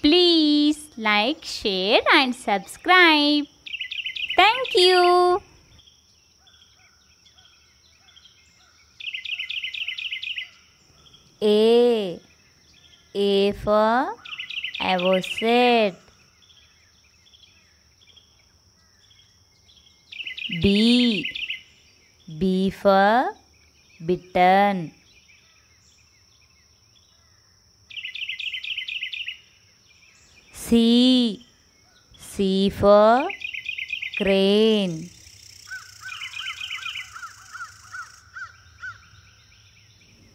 Please like, share and subscribe. Thank you. A for Avocet. B for Bittern. C for Crane.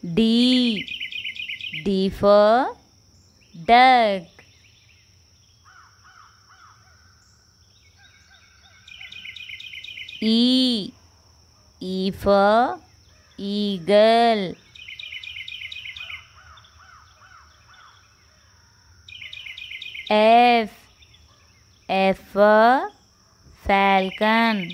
D for Duck. E for Eagle. F for Falcon.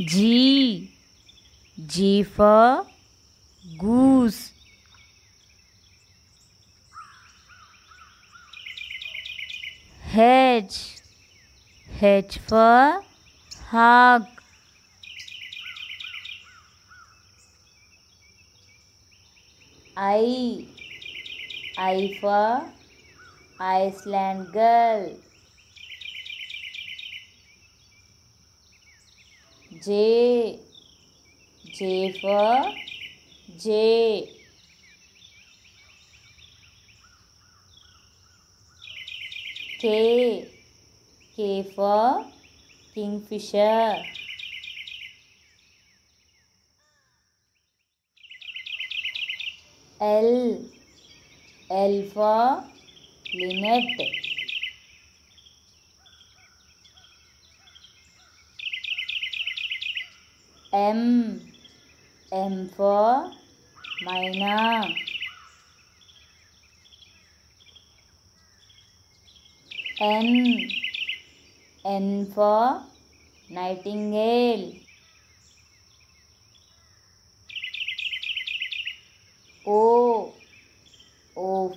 G for Goose. H for Hawk. I for Iceland Gull. J for Jay. K for Kingfisher. L for Linnet. M for Myna. N for Nightingale. O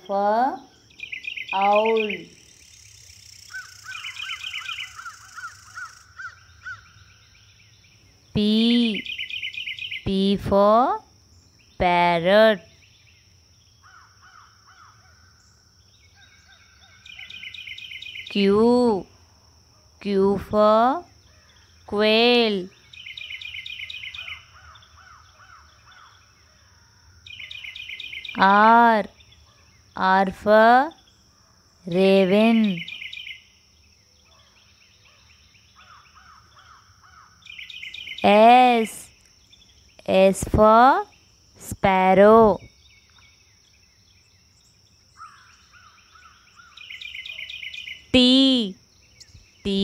for Owl. P for Parrot. Q for Quail. R for Raven. S for Sparrow. T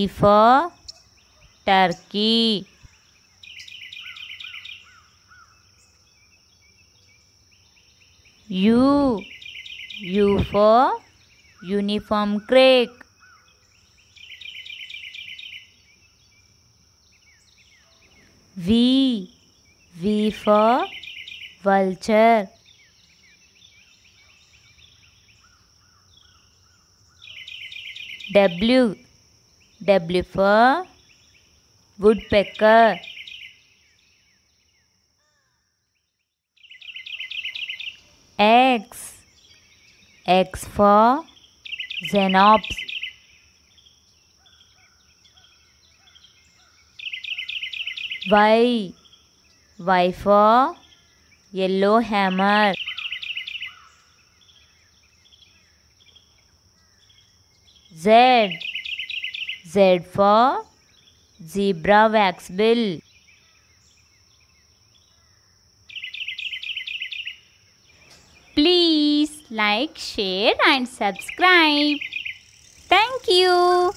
for Turkey. U for Uniform Crake. V for Vulture. W for Wood Pecker. X for Xenops. Y for Yellow Hammer. Z for Zebra Waxbill. Please like, share and subscribe. Thank you.